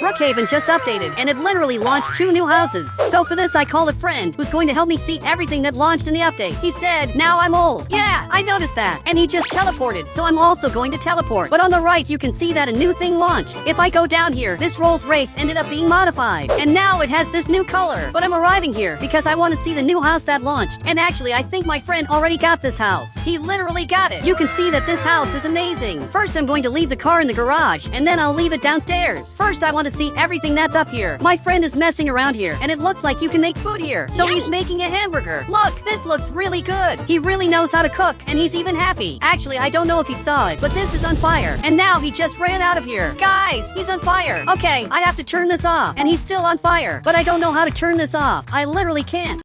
Brookhaven just updated, and it literally launched 2 new houses. So for this I called a friend who's going to help me see everything that launched in the update. He said, now I'm old. Yeah, I noticed that. And he just teleported, so I'm also going to teleport. But on the right you can see that a new thing launched. If I go down here, this Rolls Royce ended up being modified. And now it has this new color. But I'm arriving here because I want to see the new house that launched. And actually I think my friend already got this house. He literally got it. You can see that this house is amazing. First I'm going to leave the car in the garage, and then I'll leave it downstairs. First I want to see everything that's up here. My friend is messing around here, and it looks like you can make food here. So he's making a hamburger. Look, this looks really good. He really knows how to cook, and he's even happy. Actually, I don't know if he saw it, but this is on fire. And now he just ran out of here. Guys, he's on fire. Okay, I have to turn this off, and he's still on fire. But I don't know how to turn this off. I literally can't.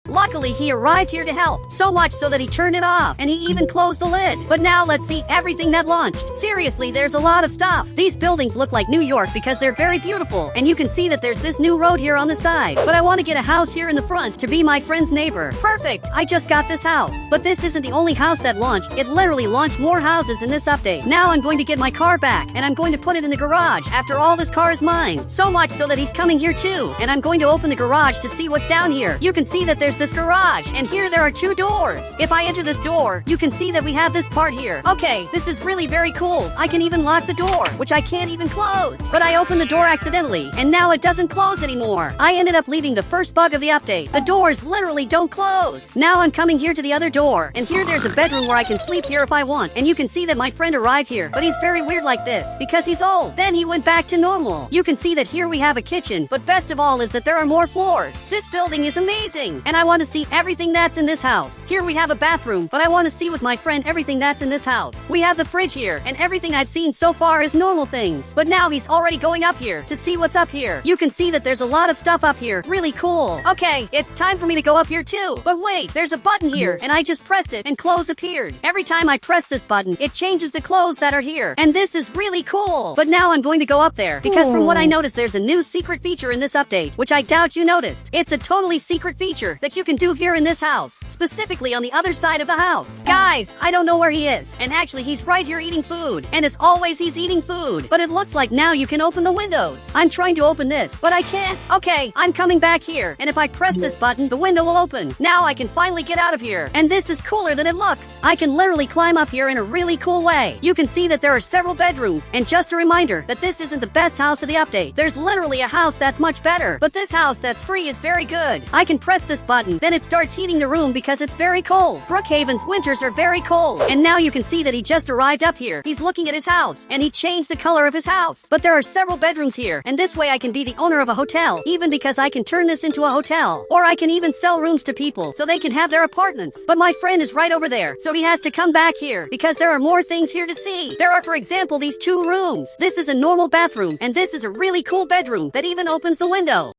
Luckily, he arrived here to help, so much so that he turned it off, and he even closed the lid. But now let's see everything that launched. Seriously, there's a lot of stuff. These buildings look like New York because they're very beautiful, and you can see that there's this new road here on the side. But I want to get a house here in the front to be my friend's neighbor. Perfect! I just got this house. But this isn't the only house that launched. It literally launched more houses in this update. Now I'm going to get my car back, and I'm going to put it in the garage. After all, this car is mine. So much so that he's coming here too. And I'm going to open the garage to see what's down here. You can see that there's this garage, and here there are 2 doors. If I enter this door, you can see that we have this part here. Okay, this is really very cool. I can even lock the door, which I can't even close. But I opened the door accidentally, and now it doesn't close anymore. I ended up leaving the first bug of the update. The doors literally don't close. Now I'm coming here to the other door, and here there's a bedroom where I can sleep here if I want. And you can see that my friend arrived here, but he's very weird like this because he's old. Then he went back to normal. You can see that here we have a kitchen, but best of all is that there are more floors. This building is amazing, and I want to see everything that's in this house. Here we have a bathroom, but I want to see with my friend everything that's in this house. We have the fridge here, and everything I've seen so far is normal things. But now he's already going up here to see what's up here. You can see that there's a lot of stuff up here. Really cool. Okay, it's time for me to go up here too. But wait, there's a button here, and I just pressed it, and clothes appeared. Every time I press this button, it changes the clothes that are here. And this is really cool. But now I'm going to go up there, because from what I noticed, there's a new secret feature in this update, which I doubt you noticed. It's a totally secret feature that you can do here in this house, specifically on the other side of the house. Guys, I don't know where he is, and actually he's right here eating food, and as always he's eating food, but it looks like now you can open the windows. I'm trying to open this, but I can't. Okay, I'm coming back here, and if I press this button, the window will open. Now I can finally get out of here, and this is cooler than it looks. I can literally climb up here in a really cool way. You can see that there are several bedrooms, and just a reminder that this isn't the best house of the update. There's literally a house that's much better, but this house that's free is very good. I can press this button, then it starts heating the room because it's very cold. Brookhaven's winters are very cold. And now you can see that he just arrived up here. He's looking at his house, and he changed the color of his house. But there are several bedrooms here, and this way I can be the owner of a hotel, even because I can turn this into a hotel. Or I can even sell rooms to people so they can have their apartments. But my friend is right over there, so he has to come back here because there are more things here to see. There are, for example, these 2 rooms. This is a normal bathroom, and this is a really cool bedroom that even opens the window.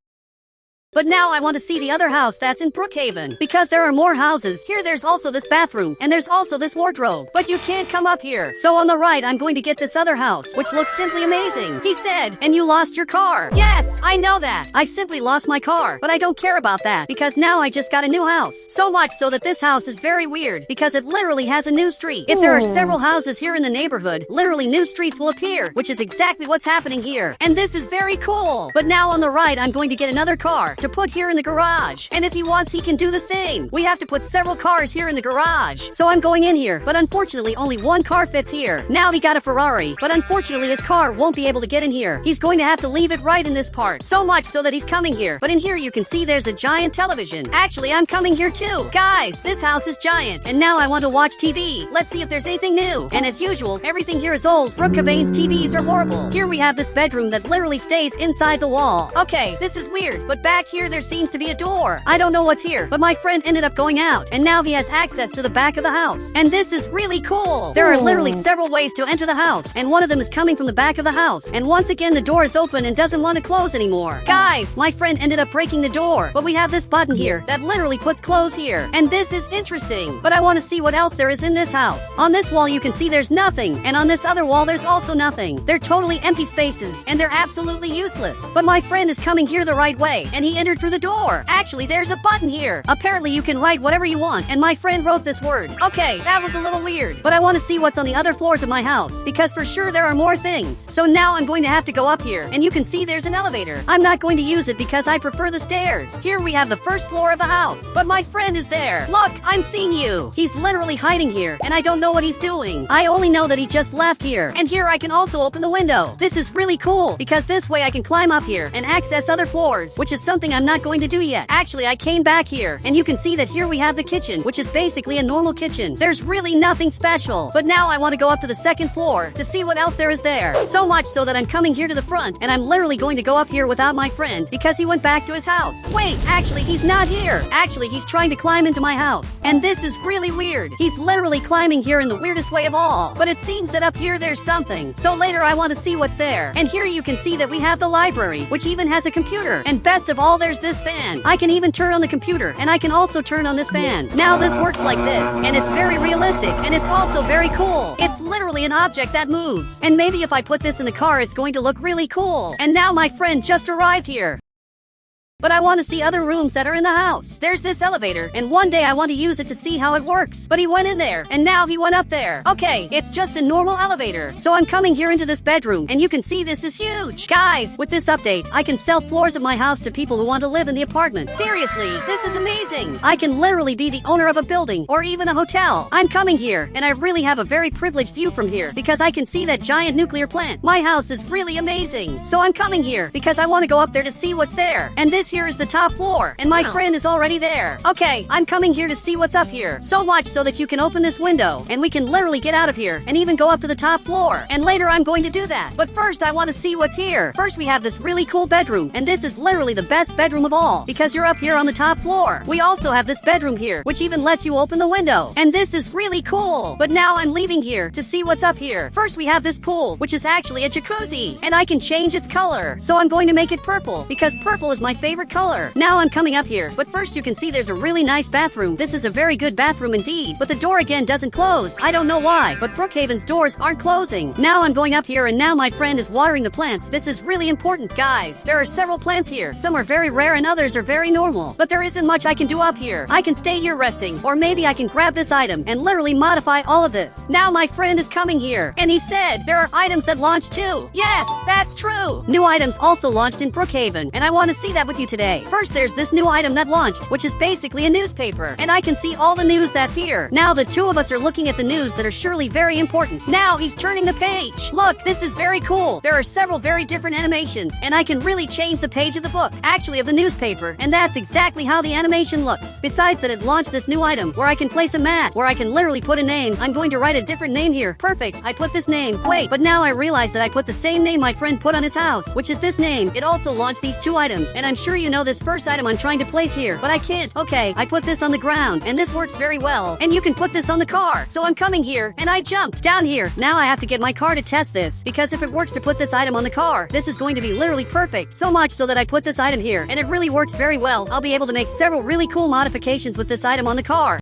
But now I want to see the other house that's in Brookhaven, because there are more houses. Here there's also this bathroom, and there's also this wardrobe. But you can't come up here. So on the right I'm going to get this other house, which looks simply amazing. He said, and you lost your car. Yes, I know that. I simply lost my car, but I don't care about that, because now I just got a new house. So much so that this house is very weird, because it literally has a new street. If there are several houses here in the neighborhood, literally new streets will appear, which is exactly what's happening here. And this is very cool. But now on the right I'm going to get another car to put here in the garage, and if he wants he can do the same. We have to put several cars here in the garage, so I'm going in here, but unfortunately only 1 car fits here. Now he got a Ferrari, but unfortunately his car won't be able to get in here. He's going to have to leave it right in this part, so much so that he's coming here. But in here you can see there's a giant television. Actually, I'm coming here too. Guys, this house is giant, and now I want to watch TV. Let's see if there's anything new. And as usual, everything here is old. Brookhaven's TVs are horrible. Here we have this bedroom that literally stays inside the wall. Okay, this is weird, but back here there's seems to be a door. I don't know what's here, but my friend ended up going out, and now he has access to the back of the house. And this is really cool. There are literally several ways to enter the house, and one of them is coming from the back of the house. And once again, the door is open and doesn't want to close anymore. Guys, my friend ended up breaking the door, but we have this button here that literally puts close here. And this is interesting, but I want to see what else there is in this house. On this wall, you can see there's nothing, and on this other wall, there's also nothing. They're totally empty spaces, and they're absolutely useless. But my friend is coming here the right way, and he entered through the door. Actually, there's a button here. Apparently, you can write whatever you want, and my friend wrote this word. Okay, that was a little weird, but I want to see what's on the other floors of my house, because for sure there are more things. So now I'm going to have to go up here, and you can see there's an elevator. I'm not going to use it because I prefer the stairs. Here we have the first floor of the house, but my friend is there. Look, I'm seeing you. He's literally hiding here, and I don't know what he's doing. I only know that he just left here. And here I can also open the window. This is really cool, because this way I can climb up here and access other floors, which is something I'm not going to do yet. Actually, I came back here, and you can see that here we have the kitchen, which is basically a normal kitchen. There's really nothing special. But now I want to go up to the second floor to see what else there is there. So much so that I'm coming here to the front, and I'm literally going to go up here without my friend because he went back to his house. Wait, actually, he's not here. Actually, he's trying to climb into my house. And this is really weird. He's literally climbing here in the weirdest way of all. But it seems that up here there's something. So later I want to see what's there. And here you can see that we have the library, which even has a computer. And best of all, there's this fan. I can even turn on the computer, and I can also turn on this fan. Now this works like this, and it's very realistic, and it's also very cool. It's literally an object that moves. And maybe if I put this in the car, it's going to look really cool. And now my friend just arrived here. But I want to see other rooms that are in the house. There's this elevator, and one day I want to use it to see how it works. But he went in there, and now he went up there. Okay, it's just a normal elevator. So I'm coming here into this bedroom, and you can see this is huge. Guys, with this update, I can sell floors of my house to people who want to live in the apartment. Seriously, this is amazing. I can literally be the owner of a building, or even a hotel. I'm coming here, and I really have a very privileged view from here, because I can see that giant nuclear plant. My house is really amazing. So I'm coming here, because I want to go up there to see what's there. And this here is the top floor, and my friend is already there. Okay, I'm coming here to see what's up here. So much so that you can open this window, and we can literally get out of here, and even go up to the top floor. And later I'm going to do that. But first I want to see what's here. First we have this really cool bedroom, and this is literally the best bedroom of all, because you're up here on the top floor. We also have this bedroom here, which even lets you open the window. And this is really cool. But now I'm leaving here to see what's up here. First we have this pool, which is actually a jacuzzi, and I can change its color. So I'm going to make it purple, because purple is my favorite color. Now I'm coming up here, but first you can see there's a really nice bathroom. This is a very good bathroom indeed, but the door again doesn't close. I don't know why, but Brookhaven's doors aren't closing. Now I'm going up here, and now my friend is watering the plants. This is really important, guys. There are several plants here. Some are very rare and others are very normal, but there isn't much I can do up here. I can stay here resting, or maybe I can grab this item and literally modify all of this. Now my friend is coming here, and he said there are items that launch too. Yes, that's true. New items also launched in Brookhaven, and I want to see that with you today. First, there's this new item that launched, which is basically a newspaper, and I can see all the news that's here. Now the two of us are looking at the news that are surely very important. Now he's turning the page. Look, this is very cool. There are several very different animations, and I can really change the page of the book, actually of the newspaper, and that's exactly how the animation looks. Besides that, it launched this new item where I can place a mat, where I can literally put a name. I'm going to write a different name here. Perfect. I put this name. Wait, but now I realize that I put the same name my friend put on his house, which is this name. It also launched these two items, and I'm sure you know this first item I'm trying to place here, but I can't. Okay, I put this on the ground, and this works very well. And you can put this on the car. So I'm coming here, and I jumped down here. Now I have to get my car to test this, because if it works to put this item on the car, this is going to be literally perfect. So much so that I put this item here, and it really works very well. I'll be able to make several really cool modifications with this item on the car.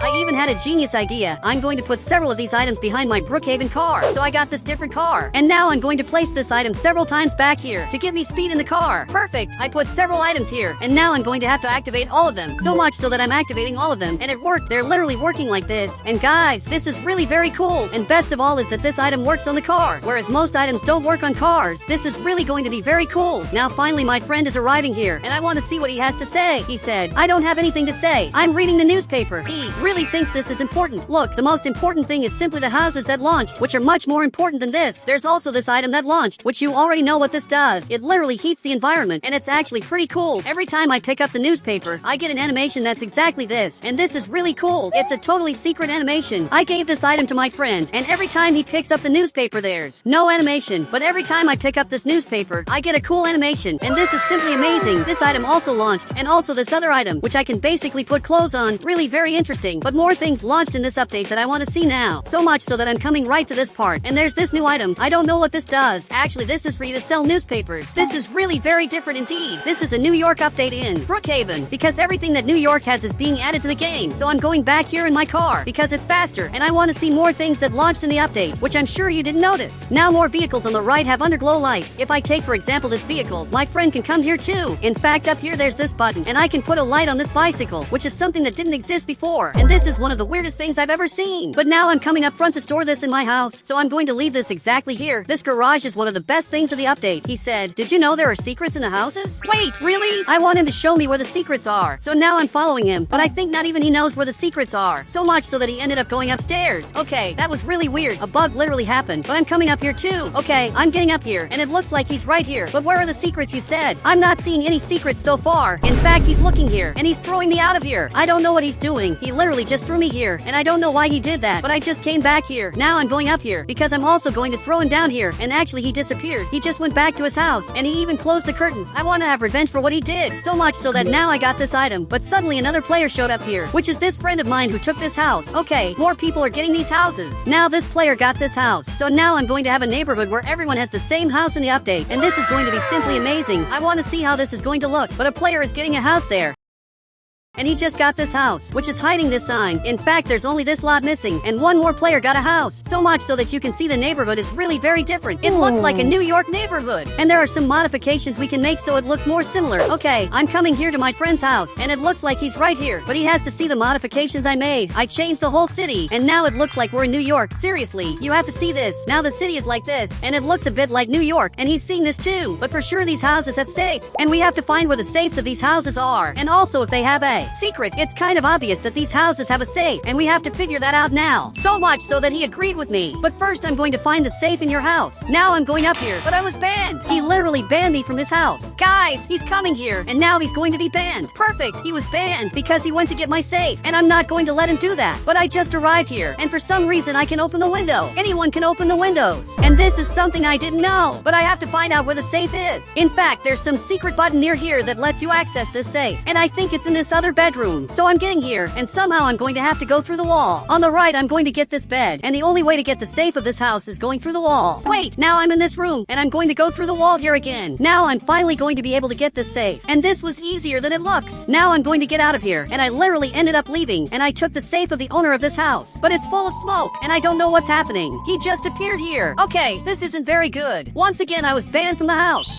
I even had a genius idea. I'm going to put several of these items behind my Brookhaven car. So I got this different car. And now I'm going to place this item several times back here to give me speed in the car. Perfect. I put several items here. And now I'm going to have to activate all of them. So much so that I'm activating all of them. And it worked. They're literally working like this. And guys, this is really very cool. And best of all is that this item works on the car, whereas most items don't work on cars. This is really going to be very cool. Now finally my friend is arriving here, and I want to see what he has to say. He said, I don't have anything to say. I'm reading the newspaper. He really thinks this is important. Look, the most important thing is simply the houses that launched, which are much more important than this. There's also this item that launched, which you already know what this does. It literally heats the environment, and it's actually pretty cool. Every time I pick up the newspaper, I get an animation that's exactly this, and this is really cool. It's a totally secret animation. I gave this item to my friend, and every time he picks up the newspaper, there's no animation, but every time I pick up this newspaper, I get a cool animation, and this is simply amazing. This item also launched, and also this other item, which I can basically put clothes on. Really very interesting. but more things launched in this update that I want to see now. So much so that I'm coming right to this part. And there's this new item. I don't know what this does. Actually, this is for you to sell newspapers. This is really very different indeed. This is a New York update in Brookhaven, because everything that New York has is being added to the game. So I'm going back here in my car because it's faster, and I want to see more things that launched in the update, which I'm sure you didn't notice. Now more vehicles on the right have underglow lights. If I take for example this vehicle, my friend can come here too. In fact, up here there's this button, and I can put a light on this bicycle, which is something that didn't exist before. And this is one of the weirdest things I've ever seen. But now I'm coming up front to store this in my house, so I'm going to leave this exactly here. This garage is one of the best things of the update. He said, did you know there are secrets in the houses? Wait, really? I want him to show me where the secrets are. So now I'm following him, but I think not even he knows where the secrets are. So much so that he ended up going upstairs. Okay, that was really weird. A bug literally happened, but I'm coming up here too. Okay, I'm getting up here, and it looks like he's right here. But where are the secrets you said? I'm not seeing any secrets so far. In fact, he's looking here, and he's throwing me out of here. I don't know what he's doing. He literally just threw me here, and I don't know why he did that, but I just came back here. Now I'm going up here, because I'm also going to throw him down here, and actually he disappeared. He just went back to his house, and he even closed the curtains. I want to have revenge for what he did. So much so that now I got this item, but suddenly another player showed up here, which is this friend of mine who took this house. Okay, more people are getting these houses. Now this player got this house, so now I'm going to have a neighborhood where everyone has the same house in the update, and this is going to be simply amazing. I want to see how this is going to look, but a player is getting a house there. And he just got this house, which is hiding this sign. In fact, there's only this lot missing, and one more player got a house. So much so that you can see the neighborhood is really very different. It looks like a New York neighborhood. And there are some modifications we can make so it looks more similar. Okay, I'm coming here to my friend's house, and it looks like he's right here. But he has to see the modifications I made. I changed the whole city, and now it looks like we're in New York. Seriously, you have to see this. Now the city is like this, and it looks a bit like New York, and he's seeing this too. But for sure these houses have safes, and we have to find where the safes of these houses are. And also if they have a secret. It's kind of obvious that these houses have a safe, and we have to figure that out now. So much so that he agreed with me. But first I'm going to find the safe in your house. Now I'm going up here, but I was banned. He literally banned me from his house. Guys, he's coming here, and now he's going to be banned. Perfect, he was banned because he went to get my safe, and I'm not going to let him do that. But I just arrived here, and for some reason I can open the window. Anyone can open the windows. And this is something I didn't know, but I have to find out where the safe is. In fact, there's some secret button near here that lets you access this safe, and I think it's in this other bedroom. So I'm getting here, and somehow I'm going to have to go through the wall. On the right, I'm going to get this bed, and the only way to get the safe of this house is going through the wall. Wait, now I'm in this room, and I'm going to go through the wall here again. Now I'm finally going to be able to get this safe, and this was easier than it looks. Now I'm going to get out of here, and I literally ended up leaving, and I took the safe of the owner of this house. But it's full of smoke, and I don't know what's happening. He just appeared here. Okay, this isn't very good. Once again, I was banned from the house.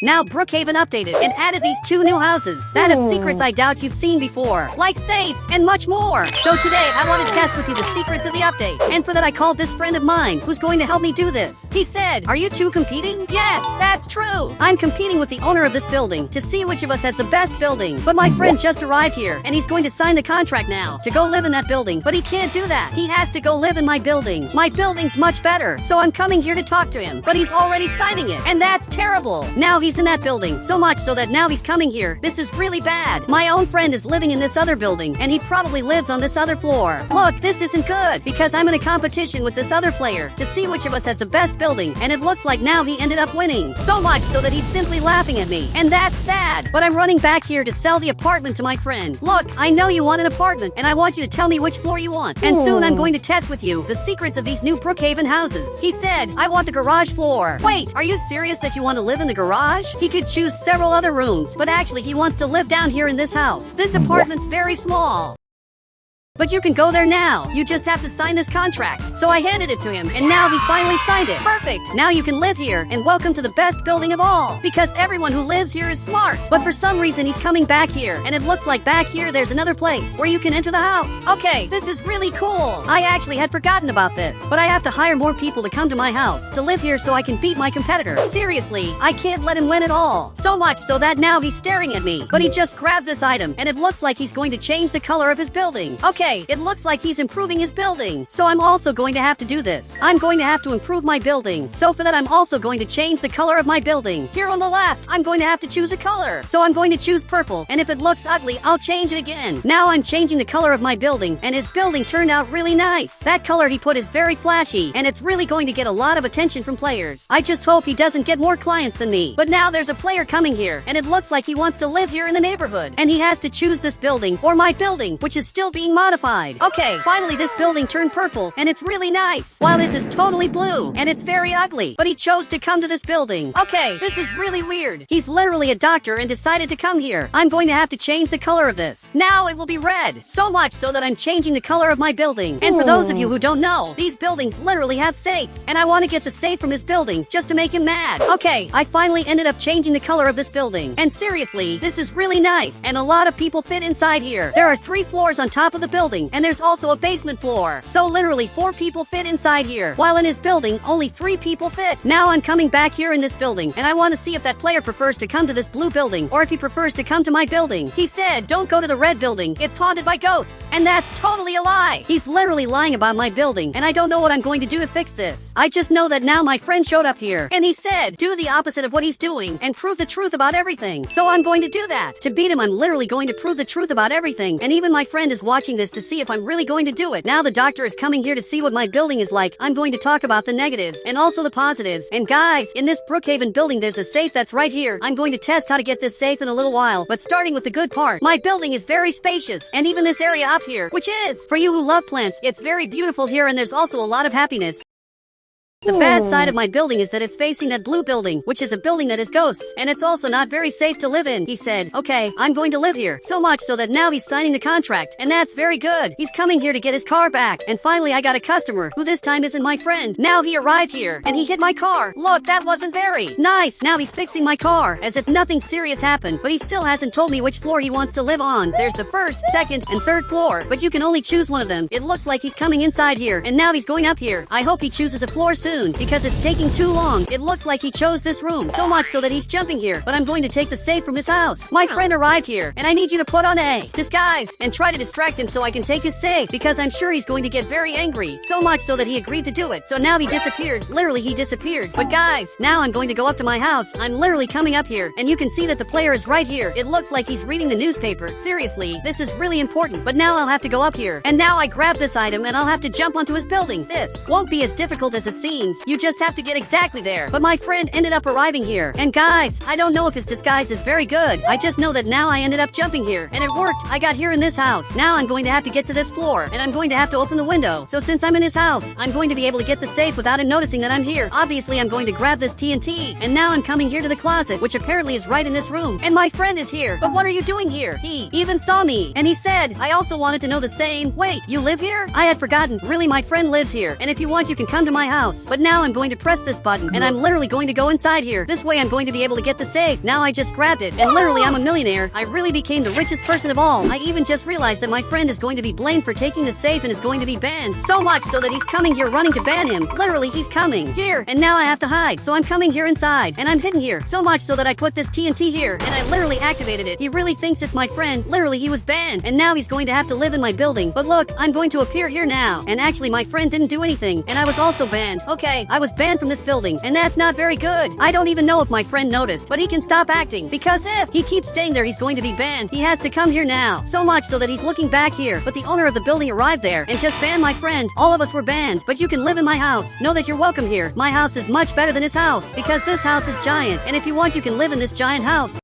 Now Brookhaven updated and added these 2 new houses that have secrets I doubt you've seen before, like safes and much more. So today I want to test with you the secrets of the update, and for that I called this friend of mine who's going to help me do this. He said, are you 2 competing? Yes, that's true. I'm competing with the owner of this building to see which of us has the best building. But my friend just arrived here, and he's going to sign the contract now to go live in that building. But he can't do that. He has to go live in my building. My building's much better, so I'm coming here to talk to him. But he's already signing it, and that's terrible. Now he's in that building, so much so that now he's coming here. This is really bad. My own friend is living in this other building, and he probably lives on this other floor. Look, this isn't good, because I'm in a competition with this other player to see which of us has the best building, and it looks like now he ended up winning. So much so that he's simply laughing at me, and that's sad. But I'm running back here to sell the apartment to my friend. Look, I know you want an apartment, and I want you to tell me which floor you want. And soon I'm going to test with you the secrets of these new Brookhaven houses. He said, I want the garage floor. Wait, are you serious that you want to live in the garage? He could choose several other rooms, but actually he wants to live down here in this house. This apartment's very small. But you can go there now. You just have to sign this contract. So I handed it to him, and now he finally signed it. Perfect. Now you can live here, and welcome to the best building of all. Because everyone who lives here is smart. But for some reason he's coming back here, and it looks like back here there's another place where you can enter the house. Okay, this is really cool. I actually had forgotten about this. But I have to hire more people to come to my house to live here so I can beat my competitor. Seriously, I can't let him win at all. So much so that now he's staring at me. But he just grabbed this item, and it looks like he's going to change the color of his building. Okay, it looks like he's improving his building. So I'm also going to have to do this. I'm going to have to improve my building. So for that I'm also going to change the color of my building. Here on the left, I'm going to have to choose a color. So I'm going to choose purple, and if it looks ugly, I'll change it again. Now I'm changing the color of my building, and his building turned out really nice. That color he put is very flashy, and it's really going to get a lot of attention from players. I just hope he doesn't get more clients than me. But now there's a player coming here, and it looks like he wants to live here in the neighborhood. And he has to choose this building, or my building, which is still being modified. terrified. Okay, finally this building turned purple, and it's really nice. While this is totally blue, and it's very ugly. But he chose to come to this building. Okay, this is really weird. He's literally a doctor and decided to come here. I'm going to have to change the color of this. Now it will be red. So much so that I'm changing the color of my building. And for those of you who don't know, these buildings literally have safes. And I want to get the safe from his building just to make him mad. Okay, I finally ended up changing the color of this building. And seriously, this is really nice. And a lot of people fit inside here. There are 3 floors on top of the building. And there's also a basement floor. So literally 4 people fit inside here. While in his building, only 3 people fit. Now I'm coming back here in this building. And I want to see if that player prefers to come to this blue building. Or if he prefers to come to my building. He said, don't go to the red building. It's haunted by ghosts. And that's totally a lie. He's literally lying about my building. And I don't know what I'm going to do to fix this. I just know that now my friend showed up here. And he said, do the opposite of what he's doing. And prove the truth about everything. So I'm going to do that. To beat him, I'm literally going to prove the truth about everything. And even my friend is watching this to see if I'm really going to do it. Now the doctor is coming here to see what my building is like. I'm going to talk about the negatives and also the positives. And guys, in this Brookhaven building there's a safe that's right here. I'm going to test how to get this safe in a little while. But starting with the good part, my building is very spacious. And even this area up here, which is, for you who love plants, it's very beautiful here and there's also a lot of happiness. The bad side of my building is that it's facing that blue building, which is a building that is ghosts, and it's also not very safe to live in. He said, okay, I'm going to live here. So much so that now he's signing the contract, and that's very good. He's coming here to get his car back. And finally I got a customer, who this time isn't my friend. Now he arrived here, and he hit my car. Look, that wasn't very nice. Now he's fixing my car, as if nothing serious happened, but he still hasn't told me which floor he wants to live on. There's the 1st, 2nd, and 3rd floor, but you can only choose one of them. It looks like he's coming inside here, and now he's going up here. I hope he chooses a floor soon, because it's taking too long. It looks like he chose this room, so much so that he's jumping here, but I'm going to take the safe from his house. My friend arrived here, and I need you to put on a disguise and try to distract him so I can take his safe, because I'm sure he's going to get very angry, so much so that he agreed to do it. So now he disappeared. Literally, he disappeared. But guys, now I'm going to go up to my house. I'm literally coming up here, and you can see that the player is right here. It looks like he's reading the newspaper. Seriously, this is really important, but now I'll have to go up here. And now I grab this item, and I'll have to jump onto his building. This won't be as difficult as it seems. You just have to get exactly there. But my friend ended up arriving here. And guys, I don't know if his disguise is very good. I just know that now I ended up jumping here. And it worked. I got here in this house. Now I'm going to have to get to this floor. And I'm going to have to open the window. So since I'm in his house, I'm going to be able to get the safe without him noticing that I'm here. Obviously, I'm going to grab this TNT. And now I'm coming here to the closet, which apparently is right in this room. And my friend is here. But what are you doing here? He even saw me. And he said, I also wanted to know the same. Wait, you live here? I had forgotten. Really, my friend lives here. And if you want, you can come to my house. But now I'm going to press this button, and I'm literally going to go inside here. This way I'm going to be able to get the safe. Now I just grabbed it, and literally I'm a millionaire. I really became the richest person of all. I even just realized that my friend is going to be blamed for taking the safe and is going to be banned. So much so that he's coming here running to ban him. Literally, he's coming here, and now I have to hide. So I'm coming here inside, and I'm hidden here. So much so that I put this TNT here, and I literally activated it. He really thinks it's my friend. Literally, he was banned, and now he's going to have to live in my building. But look, I'm going to appear here now, and actually my friend didn't do anything, and I was also banned. Okay, I was banned from this building, and that's not very good. I don't even know if my friend noticed, but he can stop acting, because if he keeps staying there, he's going to be banned. He has to come here now. So much so that he's looking back here, but the owner of the building arrived there and just banned my friend. All of us were banned, but you can live in my house. Know that you're welcome here. My house is much better than his house, because this house is giant, and if you want, you can live in this giant house.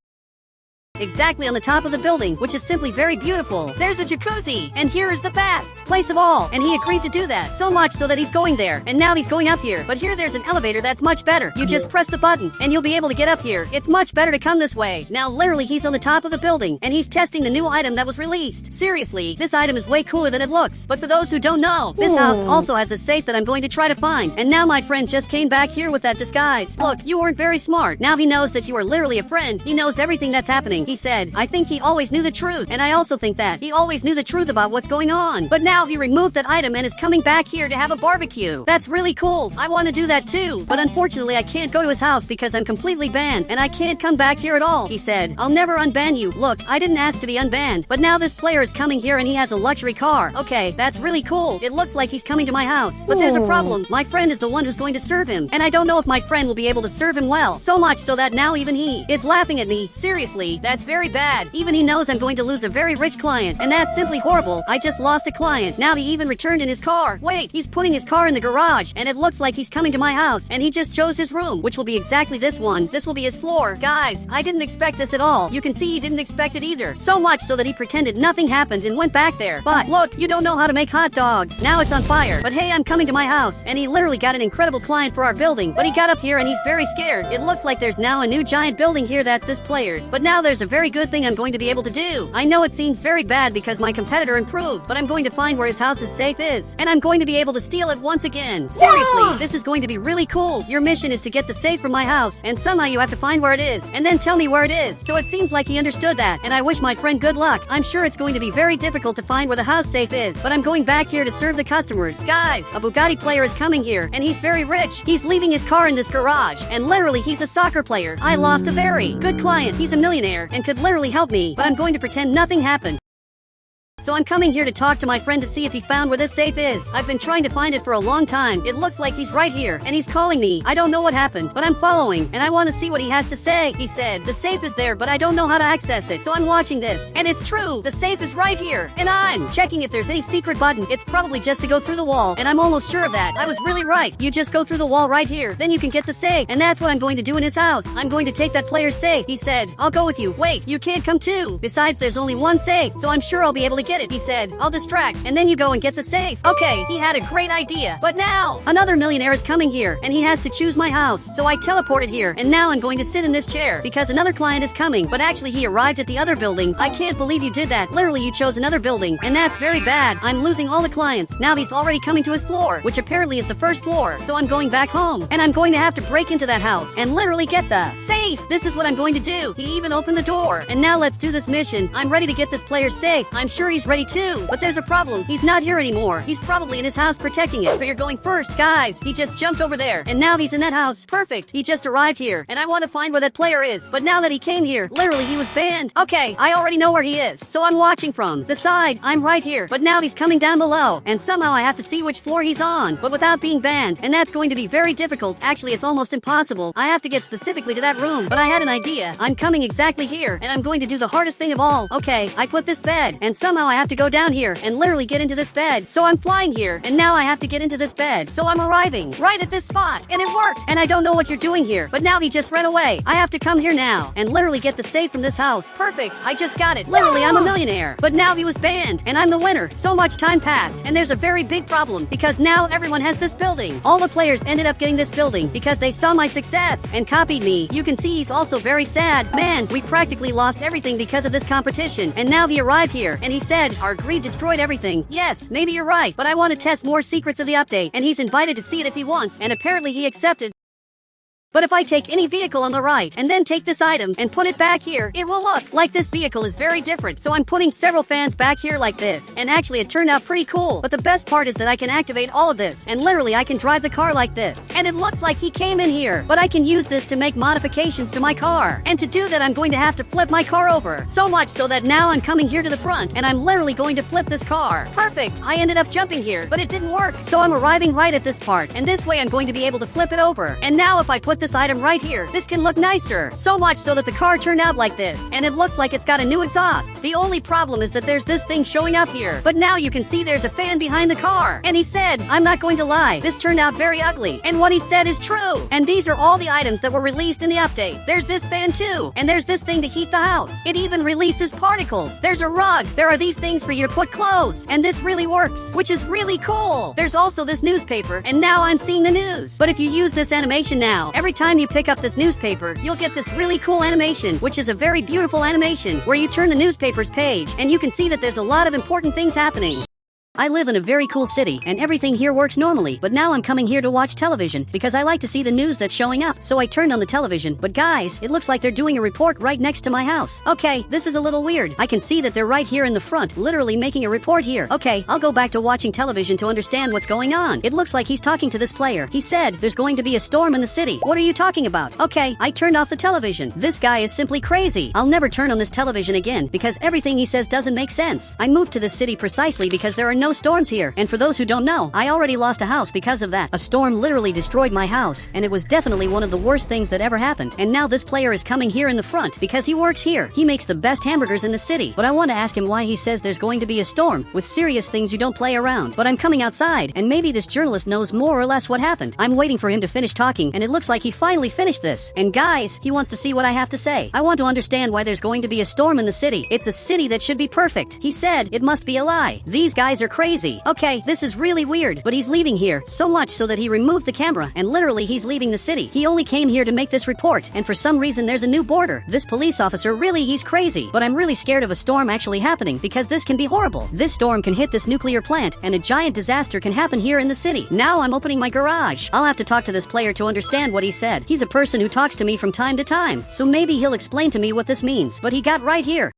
Exactly on the top of the building, which is simply very beautiful. There's a jacuzzi, and here is the best place of all, and he agreed to do that, so much so that he's going there, and now he's going up here. But here there's an elevator that's much better. You just press the buttons, and you'll be able to get up here. It's much better to come this way. Now literally he's on the top of the building, and he's testing the new item that was released. Seriously, this item is way cooler than it looks. But for those who don't know, this house also has a safe that I'm going to try to find, and now my friend just came back here with that disguise. Look, you weren't very smart. Now he knows that you are literally a friend. He knows everything that's happening. He said, I think he always knew the truth, and I also think that he always knew the truth about what's going on. But now he removed that item and is coming back here to have a barbecue. That's really cool. I want to do that too. But unfortunately, I can't go to his house because I'm completely banned, and I can't come back here at all. He said, I'll never unban you. Look, I didn't ask to be unbanned, but now this player is coming here and he has a luxury car. Okay, that's really cool. It looks like he's coming to my house. But there's a problem. My friend is the one who's going to serve him, and I don't know if my friend will be able to serve him well. So much so that now even he is laughing at me. Seriously, that's That's very bad. Even he knows I'm going to lose a very rich client, and that's simply horrible. I just lost a client. Now he even returned in his car. Wait, he's putting his car in the garage, and it looks like he's coming to my house, and he just chose his room, which will be exactly this one. This will be his floor. Guys, I didn't expect this at all. You can see he didn't expect it either. So much so that he pretended nothing happened and went back there. But look, you don't know how to make hot dogs. Now it's on fire. But hey, I'm coming to my house, and he literally got an incredible client for our building. But he got up here and he's very scared. It looks like there's now a new giant building here that's this player's. But now there's a very good thing I'm going to be able to do. I know it seems very bad because my competitor improved, but I'm going to find where his house's safe is, and I'm going to be able to steal it once again. Seriously, this is going to be really cool. Your mission is to get the safe from my house, and somehow you have to find where it is, and then tell me where it is. So it seems like he understood that, and I wish my friend good luck. I'm sure it's going to be very difficult to find where the house safe is, but I'm going back here to serve the customers. Guys, a Bugatti player is coming here, and he's very rich. He's leaving his car in this garage, and literally he's a soccer player. I lost a very good client. He's a millionaire and could literally help me, but I'm going to pretend nothing happened. So I'm coming here to talk to my friend to see if he found where this safe is. I've been trying to find it for a long time. It looks like he's right here, and he's calling me. I don't know what happened, but I'm following, and I want to see what he has to say. He said, the safe is there, but I don't know how to access it. So I'm watching this, and it's true. The safe is right here, and I'm checking if there's any secret button. It's probably just to go through the wall, and I'm almost sure of that. I was really right. You just go through the wall right here, then you can get the safe, and that's what I'm going to do in his house. I'm going to take that player's safe. He said, I'll go with you. Wait, you can't come too. Besides, there's only one safe, so I'm sure I'll be able to get it. He said, I'll distract, and then you go and get the safe. Okay, he had a great idea. But now, another millionaire is coming here, and he has to choose my house. So I teleported here, and now I'm going to sit in this chair, because another client is coming, but actually he arrived at the other building. I can't believe you did that. Literally, you chose another building, and that's very bad. I'm losing all the clients. Now he's already coming to his floor, which apparently is the first floor. So I'm going back home, and I'm going to have to break into that house, and literally get the safe. This is what I'm going to do. He even opened the door. And now let's do this mission. I'm ready to get this player safe. I'm sure he's ready too, but there's a problem. He's not here anymore. He's probably in his house protecting it. So you're going first. Guys, he just jumped over there, and now he's in that house. Perfect. He just arrived here, and I want to find where that player is. But now that he came here, literally he was banned. Okay, I already know where he is, so I'm watching from the side. I'm right here, but now he's coming down below, and somehow I have to see which floor he's on, but without being banned, and that's going to be very difficult. Actually, it's almost impossible. I have to get specifically to that room, but I had an idea. I'm coming exactly here, and I'm going to do the hardest thing of all. Okay, I put this bed, and somehow I have to go down here and literally get into this bed. So I'm flying here, and now I have to get into this bed. So I'm arriving right at this spot, and it worked. And I don't know what you're doing here, but now he just ran away. I have to come here now and literally get the safe from this house. Perfect. I just got it. Literally, I'm a millionaire. But now he was banned, and I'm the winner. So much time passed, and there's a very big problem because now everyone has this building. All the players ended up getting this building because they saw my success and copied me. You can see he's also very sad. Man, we practically lost everything because of this competition. And now he arrived here, and he said, our greed destroyed everything. Yes, maybe you're right, but I want to test more secrets of the update, and he's invited to see it if he wants, and apparently he accepted. But if I take any vehicle on the right and then take this item and put it back here, it will look like this vehicle is very different. So I'm putting several fans back here like this. And actually it turned out pretty cool. But the best part is that I can activate all of this. And literally I can drive the car like this. And it looks like he came in here. But I can use this to make modifications to my car. And to do that I'm going to have to flip my car over. So much so that now I'm coming here to the front and I'm literally going to flip this car. Perfect. I ended up jumping here, but it didn't work. So I'm arriving right at this part. And this way I'm going to be able to flip it over. And now if I put this item right here, this can look nicer. So much so that the car turned out like this, and it looks like it's got a new exhaust. The only problem is that there's this thing showing up here, but now you can see there's a fan behind the car. And he said, I'm not going to lie, this turned out very ugly. And what he said is true. And these are all the items that were released in the update. There's this fan too, and there's this thing to heat the house. It even releases particles. There's a rug. There are these things for you to put clothes, and this really works, which is really cool. There's also this newspaper, and now I'm seeing the news. But if you use this animation now, every time you pick up this newspaper, you'll get this really cool animation, which is a very beautiful animation, where you turn the newspaper's page, and you can see that there's a lot of important things happening. I live in a very cool city, and everything here works normally, but now I'm coming here to watch television, because I like to see the news that's showing up. So I turned on the television, but guys, it looks like they're doing a report right next to my house. Okay, this is a little weird. I can see that they're right here in the front, literally making a report here. Okay, I'll go back to watching television to understand what's going on. It looks like he's talking to this player. He said, there's going to be a storm in the city. What are you talking about? Okay, I turned off the television. This guy is simply crazy. I'll never turn on this television again, because everything he says doesn't make sense. I moved to this city precisely because there are no storms here. And for those who don't know, I already lost a house because of that. A storm literally destroyed my house, and it was definitely one of the worst things that ever happened. And now this player is coming here in the front because he works here. He makes the best hamburgers in the city. But I want to ask him why he says there's going to be a storm. With serious things you don't play around. But I'm coming outside, and maybe this journalist knows more or less what happened. I'm waiting for him to finish talking, and it looks like he finally finished this. And guys, he wants to see what I have to say. I want to understand why there's going to be a storm in the city. It's a city that should be perfect. He said it must be a lie. These guys are crazy. Okay, this is really weird, but he's leaving here, so much so that he removed the camera, and literally he's leaving the city. He only came here to make this report, and for some reason there's a new border. This police officer, really, he's crazy. But I'm really scared of a storm actually happening, because this can be horrible. This storm can hit this nuclear plant, and a giant disaster can happen here in the city. Now I'm opening my garage. I'll have to talk to this player to understand what he said. He's a person who talks to me from time to time, so maybe he'll explain to me what this means. But he got right here.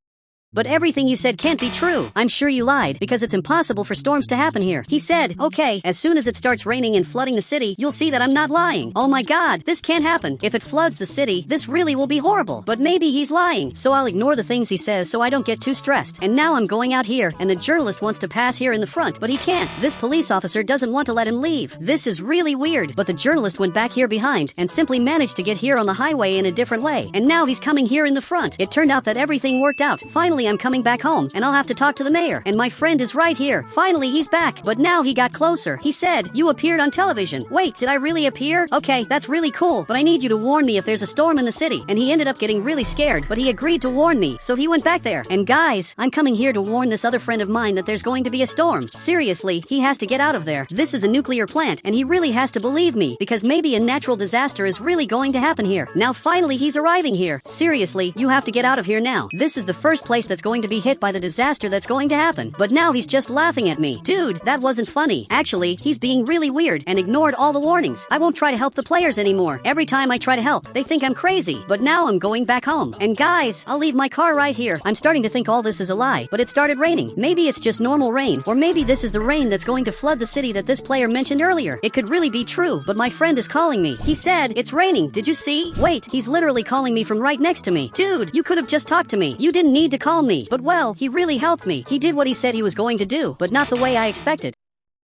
But everything you said can't be true. I'm sure you lied, because it's impossible for storms to happen here. He said, okay, as soon as it starts raining and flooding the city, you'll see that I'm not lying. Oh my god, this can't happen. If it floods the city, this really will be horrible. But maybe he's lying, so I'll ignore the things he says so I don't get too stressed. And now I'm going out here, and the journalist wants to pass here in the front, but he can't. This police officer doesn't want to let him leave. This is really weird. But the journalist went back here behind, and simply managed to get here on the highway in a different way. And now he's coming here in the front. It turned out that everything worked out. Finally, I'm coming back home, and I'll have to talk to the mayor. And my friend is right here. Finally, he's back. But now he got closer. He said, you appeared on television. Wait, did I really appear? Okay, that's really cool, but I need you to warn me if there's a storm in the city. And he ended up getting really scared, but he agreed to warn me, so he went back there. And guys, I'm coming here to warn this other friend of mine that there's going to be a storm. Seriously, he has to get out of there. This is a nuclear plant, and he really has to believe me, because maybe a natural disaster is really going to happen here. Now finally, he's arriving here. Seriously, you have to get out of here now. This is the first place that's going to be hit by the disaster that's going to happen. But now he's just laughing at me. Dude, that wasn't funny. Actually, he's being really weird and ignored all the warnings. I won't try to help the players anymore. Every time I try to help, they think I'm crazy. But now I'm going back home. And guys, I'll leave my car right here. I'm starting to think all this is a lie, but it started raining. Maybe it's just normal rain, or maybe this is the rain that's going to flood the city that this player mentioned earlier. It could really be true, but my friend is calling me. He said, it's raining. Did you see? Wait, he's literally calling me from right next to me. Dude, you could have just talked to me. You didn't need to call me. But well, he really helped me. He did what he said he was going to do, but not the way I expected.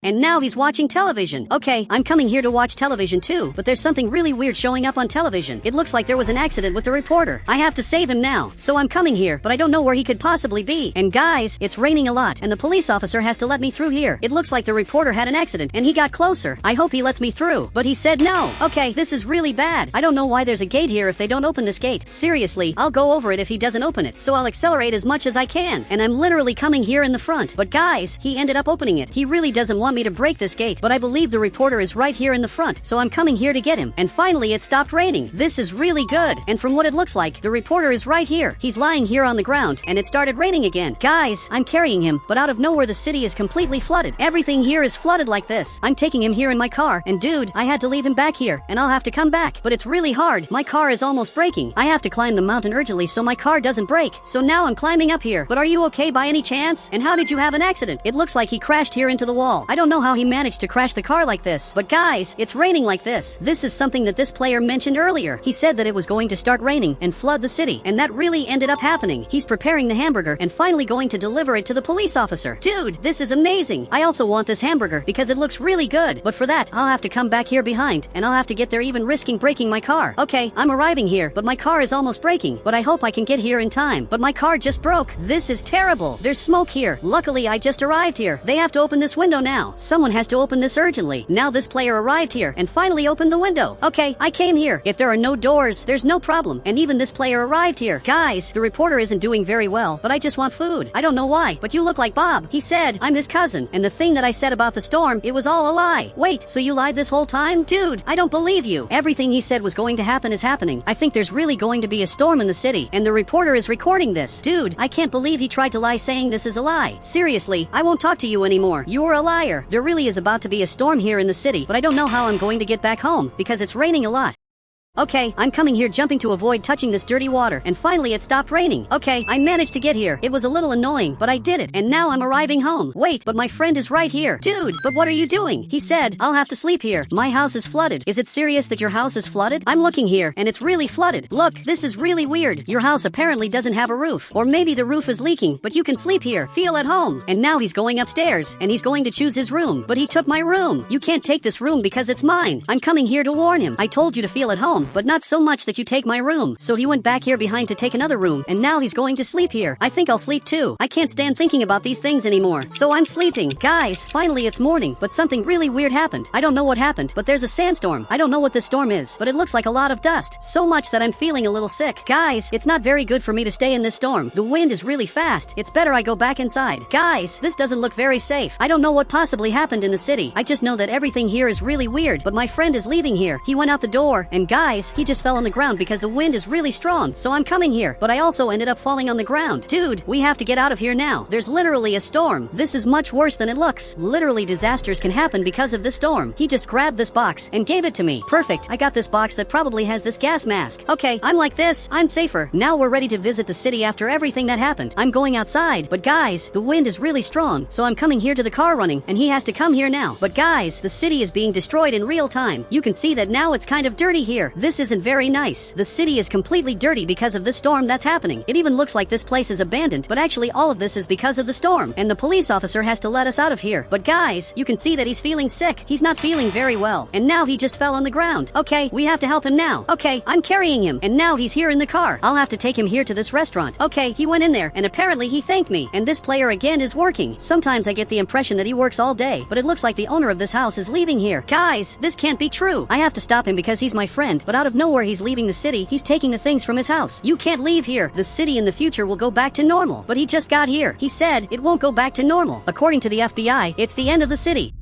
And now he's watching television. Okay, I'm coming here to watch television too, but there's something really weird showing up on television. It looks like there was an accident with the reporter. I have to save him now, so I'm coming here, but I don't know where he could possibly be. And guys, it's raining a lot, and the police officer has to let me through here. It looks like the reporter had an accident, and he got closer. I hope he lets me through, but he said no. Okay, this is really bad. I don't know why there's a gate here if they don't open this gate. Seriously, I'll go over it if he doesn't open it, so I'll accelerate as much as I can. And I'm literally coming here in the front. But guys, he ended up opening it. He really doesn't want me to break this gate, but I believe the reporter is right here in the front, so I'm coming here to get him. And finally, it stopped raining. This is really good. And from what it looks like, the reporter is right here. He's lying here on the ground, and it started raining again. Guys, I'm carrying him, but out of nowhere the city is completely flooded. Everything here is flooded like this. I'm taking him here in my car, and dude, I had to leave him back here, and I'll have to come back. But it's really hard. My car is almost breaking. I have to climb the mountain urgently so my car doesn't break. So now I'm climbing up here. But are you okay by any chance? And how did you have an accident? It looks like he crashed here into the wall. I don't know how he managed to crash the car like this. But guys, it's raining like this. This is something that this player mentioned earlier. He said that it was going to start raining and flood the city, and that really ended up happening. He's preparing the hamburger and finally going to deliver it to the police officer. Dude, this is amazing. I also want this hamburger because it looks really good. But for that, I'll have to come back here behind, and I'll have to get there even risking breaking my car. Okay, I'm arriving here, but my car is almost breaking. But I hope I can get here in time. But my car just broke. This is terrible. There's smoke here. Luckily, I just arrived here. They have to open this window now. Someone has to open this urgently. Now this player arrived here and finally opened the window. Okay, I came here. If there are no doors, there's no problem. And even this player arrived here. Guys, the reporter isn't doing very well, but I just want food. I don't know why, but you look like Bob. He said, I'm his cousin. And the thing that I said about the storm, it was all a lie. Wait, so you lied this whole time? Dude, I don't believe you. Everything he said was going to happen is happening. I think there's really going to be a storm in the city, and the reporter is recording this. Dude, I can't believe he tried to lie saying this is a lie. Seriously, I won't talk to you anymore. You're a liar. There really is about to be a storm here in the city, but I don't know how I'm going to get back home because it's raining a lot. Okay, I'm coming here jumping to avoid touching this dirty water, and finally it stopped raining. Okay, I managed to get here. It was a little annoying, but I did it, and now I'm arriving home. Wait, but my friend is right here. Dude, but what are you doing? He said, I'll have to sleep here. My house is flooded. Is it serious that your house is flooded? I'm looking here, and it's really flooded. Look, this is really weird. Your house apparently doesn't have a roof. Or maybe the roof is leaking, but you can sleep here. Feel at home. And now he's going upstairs, and he's going to choose his room. But he took my room. You can't take this room because it's mine. I'm coming here to warn him. I told you to feel at home, but not so much that you take my room. So he went back here behind to take another room, and now he's going to sleep here. I think I'll sleep too. I can't stand thinking about these things anymore. So I'm sleeping. Guys, finally it's morning, but something really weird happened. I don't know what happened, but there's a sandstorm. I don't know what this storm is, but it looks like a lot of dust. So much that I'm feeling a little sick. Guys, it's not very good for me to stay in this storm. The wind is really fast. It's better I go back inside. Guys, this doesn't look very safe. I don't know what possibly happened in the city. I just know that everything here is really weird, but my friend is leaving here. He went out the door, and guys, he just fell on the ground because the wind is really strong. So I'm coming here, but I also ended up falling on the ground. Dude, we have to get out of here now. There's literally a storm. This is much worse than it looks. Literally disasters can happen because of this storm. He just grabbed this box and gave it to me. Perfect. I got this box that probably has this gas mask. Okay, I'm like this. I'm safer. Now we're ready to visit the city after everything that happened. I'm going outside, but guys, the wind is really strong. So I'm coming here to the car running, and he has to come here now. But guys, the city is being destroyed in real time. You can see that now it's kind of dirty here. This isn't very nice. The city is completely dirty because of this storm that's happening. It even looks like this place is abandoned, but actually all of this is because of the storm, and the police officer has to let us out of here. But guys, you can see that he's feeling sick. He's not feeling very well, and now he just fell on the ground. Okay, we have to help him now. Okay, I'm carrying him, and now he's here in the car. I'll have to take him here to this restaurant. Okay, he went in there, and apparently he thanked me, and this player again is working. Sometimes I get the impression that he works all day, but it looks like the owner of this house is leaving here. Guys, this can't be true. I have to stop him because he's my friend, but out of nowhere he's leaving the city. He's taking the things from his house. You can't leave here. The city in the future will go back to normal. But he just got here. He said it won't go back to normal. According to the FBI, it's the end of the city.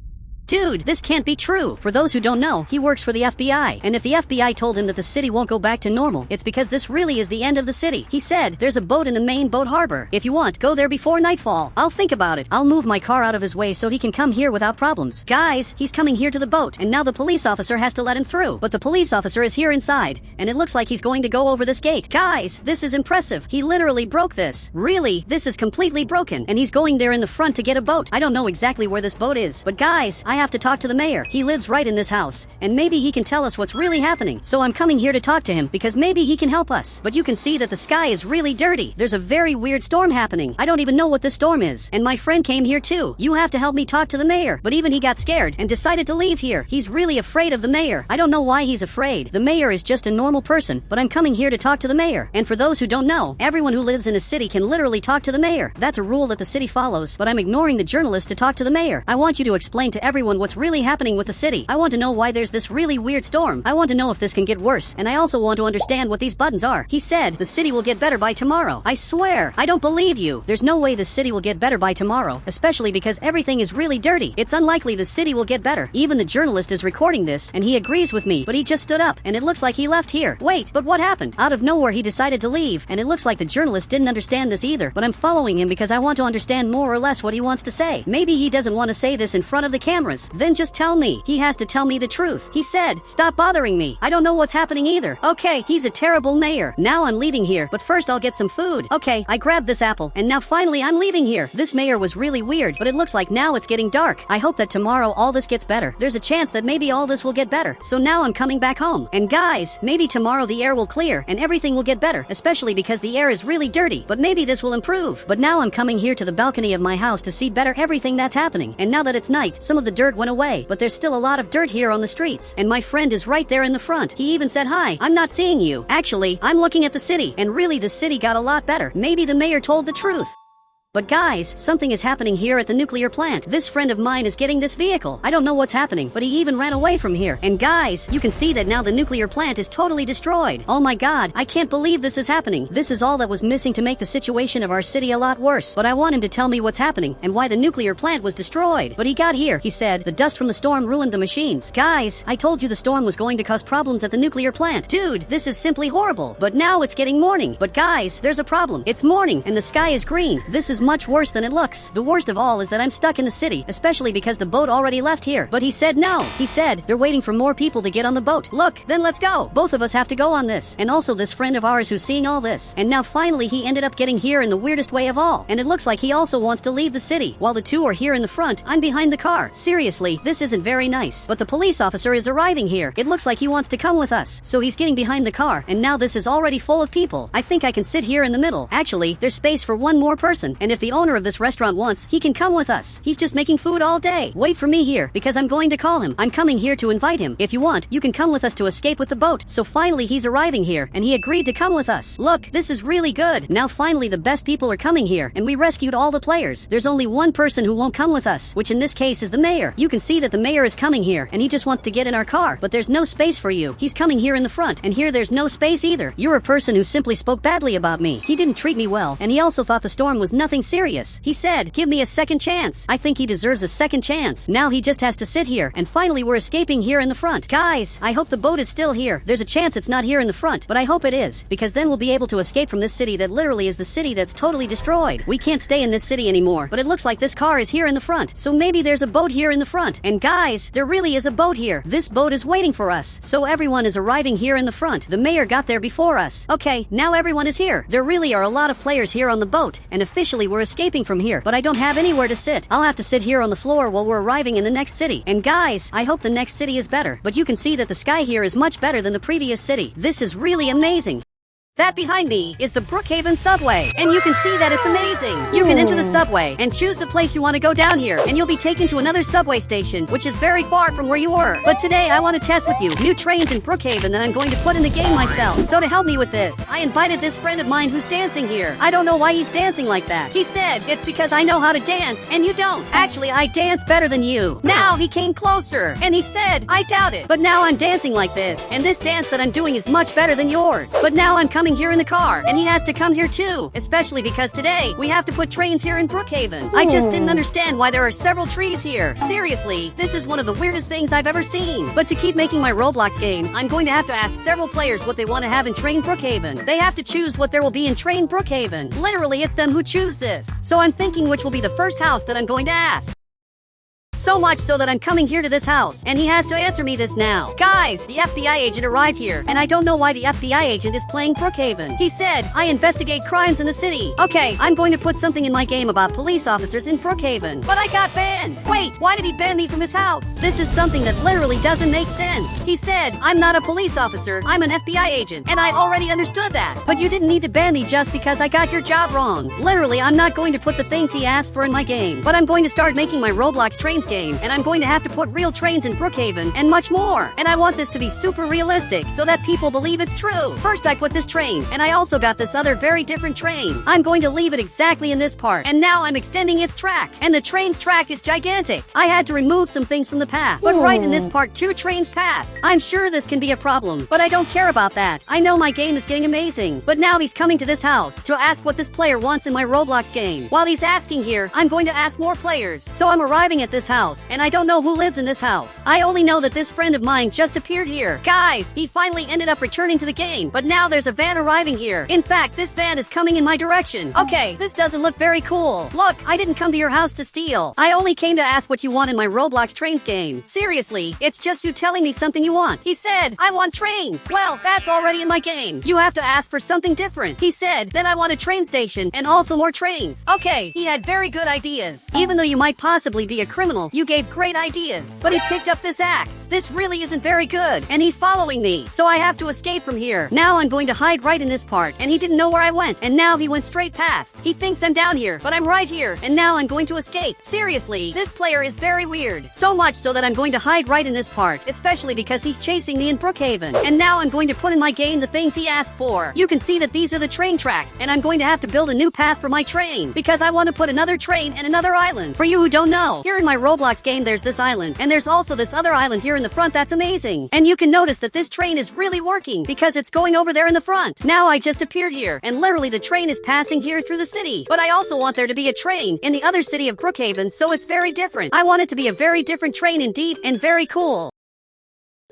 Dude, this can't be true. For those who don't know, he works for the FBI. And if the FBI told him that the city won't go back to normal, it's because this really is the end of the city. He said, there's a boat in the main boat harbor. If you want, go there before nightfall. I'll think about it. I'll move my car out of his way so he can come here without problems. Guys, he's coming here to the boat, and now the police officer has to let him through. But the police officer is here inside, and it looks like he's going to go over this gate. Guys, this is impressive. He literally broke this. Really, this is completely broken, and he's going there in the front to get a boat. I don't know exactly where this boat is, but guys, I have to talk to the mayor. He lives right in this house, and maybe he can tell us what's really happening. So I'm coming here to talk to him because maybe he can help us. But you can see that the sky is really dirty. There's a very weird storm happening. I don't even know what this storm is. And my friend came here too. You have to help me talk to the mayor. But even he got scared and decided to leave here. He's really afraid of the mayor. I don't know why he's afraid. The mayor is just a normal person, but I'm coming here to talk to the mayor. And for those who don't know, everyone who lives in a city can literally talk to the mayor. That's a rule that the city follows, but I'm ignoring the journalist to talk to the mayor. I want you to explain to everyone what's really happening with the city. I want to know why there's this really weird storm. I want to know if this can get worse, and I also want to understand what these buttons are. He said the city will get better by tomorrow. I swear, I don't believe you. There's no way the city will get better by tomorrow, especially because everything is really dirty. It's unlikely the city will get better. Even the journalist is recording this, and he agrees with me, but he just stood up, and it looks like he left here. Wait, but what happened? Out of nowhere he decided to leave, and it looks like the journalist didn't understand this either, but I'm following him because I want to understand more or less what he wants to say. Maybe he doesn't want to say this in front of the cameras. Then just tell me. He has to tell me the truth. He said, stop bothering me. I don't know what's happening either. Okay, he's a terrible mayor. Now I'm leaving here, but first I'll get some food. Okay, I grabbed this apple, and now finally I'm leaving here. This mayor was really weird, but it looks like now it's getting dark. I hope that tomorrow all this gets better. There's a chance that maybe all this will get better. So now I'm coming back home. And guys, maybe tomorrow the air will clear, and everything will get better, especially because the air is really dirty. But maybe this will improve. But now I'm coming here to the balcony of my house to see better everything that's happening. And now that it's night, some of the dirt went away, but there's still a lot of dirt here on the streets, and my friend is right there in the front. He even said hi. I'm not seeing you. Actually, I'm looking at the city, and really the city got a lot better. Maybe the mayor told the truth. But guys, something is happening here at the nuclear plant. This friend of mine is getting this vehicle. I don't know what's happening, but he even ran away from here. And guys, you can see that now the nuclear plant is totally destroyed. Oh my god, I can't believe this is happening. This is all that was missing to make the situation of our city a lot worse. But I want him to tell me what's happening and why the nuclear plant was destroyed. But he got here. He said, the dust from the storm ruined the machines. Guys, I told you the storm was going to cause problems at the nuclear plant. Dude, this is simply horrible. But now it's getting morning. But guys, there's a problem. It's morning and the sky is green. This is much worse than it looks. The worst of all is that I'm stuck in the city, especially because the boat already left here. But he said no. He said they're waiting for more people to get on the boat. Look, then let's go. Both of us have to go on this. And also this friend of ours who's seeing all this. And now finally he ended up getting here in the weirdest way of all. And it looks like he also wants to leave the city. While the two are here in the front, I'm behind the car. Seriously, this isn't very nice. But the police officer is arriving here. It looks like he wants to come with us. So he's getting behind the car. And now this is already full of people. I think I can sit here in the middle. Actually, there's space for one more person. And if the owner of this restaurant wants, he can come with us. He's just making food all day. Wait for me here, because I'm going to call him. I'm coming here to invite him. If you want, you can come with us to escape with the boat. So finally he's arriving here, and he agreed to come with us. Look, this is really good. Now finally the best people are coming here, and we rescued all the players. There's only one person who won't come with us, which in this case is the mayor. You can see that the mayor is coming here, and he just wants to get in our car, but there's no space for you. He's coming here in the front, and here there's no space either. You're a person who simply spoke badly about me. He didn't treat me well, and he also thought the storm was nothing serious. He said, give me a second chance. I think he deserves a second chance. Now he just has to sit here, and finally we're escaping here in the front. Guys, I hope the boat is still here. There's a chance it's not here in the front, but I hope it is, because then we'll be able to escape from this city that literally is the city that's totally destroyed. We can't stay in this city anymore, but it looks like this car is here in the front, so maybe there's a boat here in the front. And guys, there really is a boat here. This boat is waiting for us, so everyone is arriving here in the front. The mayor got there before us. Okay, now everyone is here. There really are a lot of players here on the boat, and officially we're escaping from here, but I don't have anywhere to sit. I'll have to sit here on the floor while we're arriving in the next city. And guys, I hope the next city is better, but you can see that the sky here is much better than the previous city. This is really amazing. That behind me is the Brookhaven subway, and you can see that it's amazing. You can enter the subway and choose the place you want to go down here, and you'll be taken to another subway station, which is very far from where you were. But today I want to test with you new trains in Brookhaven that I'm going to put in the game myself. So to help me with this, I invited this friend of mine who's dancing here. I don't know why he's dancing like that. He said, it's because I know how to dance, and you don't. Actually, I dance better than you. Now he came closer, and he said, I doubt it. But now I'm dancing like this, and this dance that I'm doing is much better than yours. But now I'm coming here in the car, and he has to come here too, especially because today we have to put trains here in Brookhaven. I just didn't understand why there are several trees here. Seriously, this is one of the weirdest things I've ever seen. But to keep making my Roblox game, I'm going to have to ask several players what they want to have in Train Brookhaven. They have to choose what there will be in Train Brookhaven. Literally, it's them who choose this. So I'm thinking which will be the first house that I'm going to ask. So much so that I'm coming here to this house, and he has to answer me this now. Guys, the FBI agent arrived here, and I don't know why the FBI agent is playing Brookhaven. He said, I investigate crimes in the city. Okay, I'm going to put something in my game about police officers in Brookhaven. But I got banned. Wait, why did he ban me from his house? This is something that literally doesn't make sense. He said, I'm not a police officer, I'm an FBI agent, and I already understood that. But you didn't need to ban me just because I got your job wrong. Literally, I'm not going to put the things he asked for in my game, but I'm going to start making my Roblox trains game, and I'm going to have to put real trains in Brookhaven and much more. And I want this to be super realistic so that people believe it's true. First I put this train, and I also got this other very different train. I'm going to leave it exactly in this part, and now I'm extending its track, and the train's track is gigantic. I had to remove some things from the path, but right in this part 2 trains pass. I'm sure this can be a problem, but I don't care about that. I know my game is getting amazing. But now he's coming to this house to ask what this player wants in my Roblox game. While he's asking here, I'm going to ask more players. So I'm arriving at this house, and I don't know who lives in this house. I only know that this friend of mine just appeared here. Guys, he finally ended up returning to the game, but now there's a van arriving here. In fact, this van is coming in my direction. Okay, this doesn't look very cool. Look, I didn't come to your house to steal. I only came to ask what you want in my Roblox trains game. Seriously, it's just you telling me something you want. He said, I want trains. Well, that's already in my game. You have to ask for something different. He said, then I want a train station and also more trains. Okay, he had very good ideas. Even though you might possibly be a criminal, you gave great ideas. But he picked up this axe. This really isn't very good, and he's following me, so I have to escape from here. Now I'm going to hide right in this part, and he didn't know where I went, and now he went straight past. He thinks I'm down here, but I'm right here, and now I'm going to escape. Seriously, this player is very weird. So much so that I'm going to hide right in this part, especially because he's chasing me in Brookhaven. And now I'm going to put in my game the things he asked for. You can see that these are the train tracks, and I'm going to have to build a new path for my train, because I want to put another train and another island. For you who don't know, here in my Roblox game there's this island, and there's also this other island here in the front that's amazing. And you can notice that this train is really working, because it's going over there in the front. Now I just appeared here, and literally the train is passing here through the city. But I also want there to be a train in the other city of Brookhaven, so it's very different. I want it to be a very different train indeed, and very cool.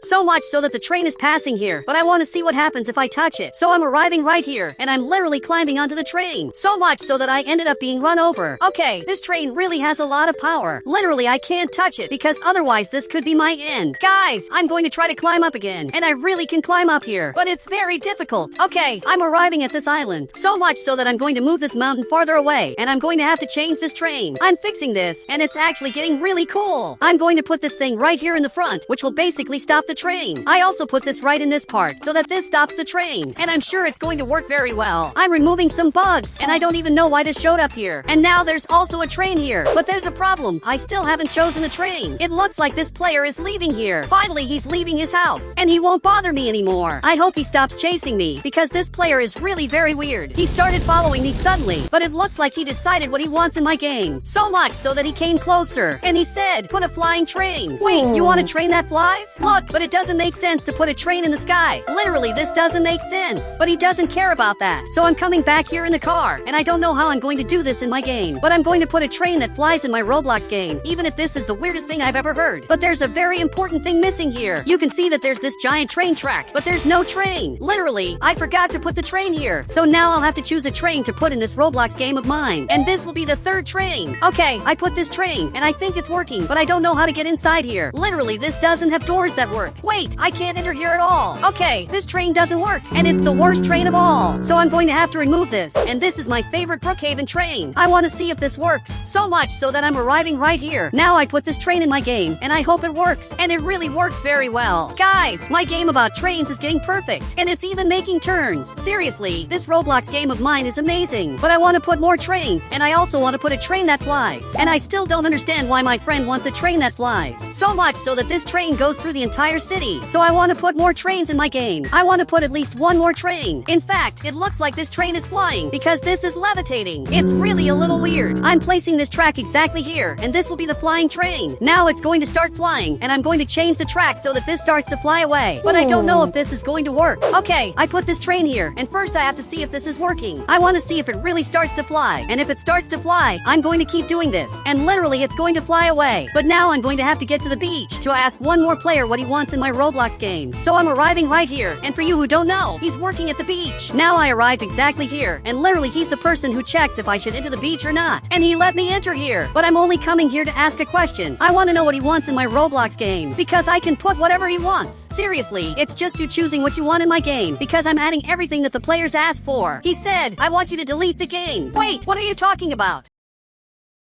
So much so that the train is passing here, but I want to see what happens if I touch it. So I'm arriving right here, and I'm literally climbing onto the train. So much so that I ended up being run over. Okay, this train really has a lot of power. Literally, I can't touch it because otherwise this could be my end. Guys, I'm going to try to climb up again, and I really can climb up here, but it's very difficult. Okay, I'm arriving at this island. So much so that I'm going to move this mountain farther away, and I'm going to have to change this train. I'm fixing this, and it's actually getting really cool. I'm going to put this thing right here in the front, which will basically stop the train. I also put this right in this part, so that this stops the train, and I'm sure it's going to work very well. I'm removing some bugs, and I don't even know why this showed up here. And now there's also a train here, but there's a problem. I still haven't chosen the train. It looks like this player is leaving here. Finally, he's leaving his house, and he won't bother me anymore. I hope he stops chasing me, because this player is really very weird. He started following me suddenly, but it looks like he decided what he wants in my game. So much so that he came closer, and he said, put a flying train. Wait, you want a train that flies? Look, but it doesn't make sense to put a train in the sky. Literally, this doesn't make sense. But he doesn't care about that. So I'm coming back here in the car, and I don't know how I'm going to do this in my game, but I'm going to put a train that flies in my Roblox game, even if this is the weirdest thing I've ever heard. But there's a very important thing missing here. You can see that there's this giant train track, but there's no train. Literally, I forgot to put the train here. So now I'll have to choose a train to put in this Roblox game of mine, and this will be the third train. Okay, I put this train, and I think it's working, but I don't know how to get inside here. Literally, this doesn't have doors that work. Wait, I can't enter here at all. Okay, this train doesn't work, and it's the worst train of all. So I'm going to have to remove this, and this is my favorite Brookhaven train. I want to see if this works. So much so that I'm arriving right here. Now I put this train in my game, and I hope it works, and it really works very well. Guys, my game about trains is getting perfect, and it's even making turns. Seriously, this Roblox game of mine is amazing, but I want to put more trains, and I also want to put a train that flies, and I still don't understand why my friend wants a train that flies. So much so that this train goes through the entire city. So I want to put more trains in my game. I want to put at least one more train. In fact, it looks like this train is flying because this is levitating. It's really a little weird. I'm placing this track exactly here, and this will be the flying train. Now it's going to start flying, and I'm going to change the track so that this starts to fly away. But I don't know if this is going to work. Okay, I put this train here, and first I have to see if this is working. I want to see if it really starts to fly, and if it starts to fly, I'm going to keep doing this, and literally it's going to fly away. But now I'm going to have to get to the beach to ask one more player what he wants in my Roblox game. So I'm arriving right here, and for you who don't know, he's working at the beach. Now I arrived exactly here, and literally he's the person who checks if I should enter the beach or not. And he let me enter here, but I'm only coming here to ask a question. I want to know what he wants in my Roblox game, because I can put whatever he wants. Seriously, it's just you choosing what you want in my game, because I'm adding everything that the players ask for. He said, I want you to delete the game. Wait, what are you talking about?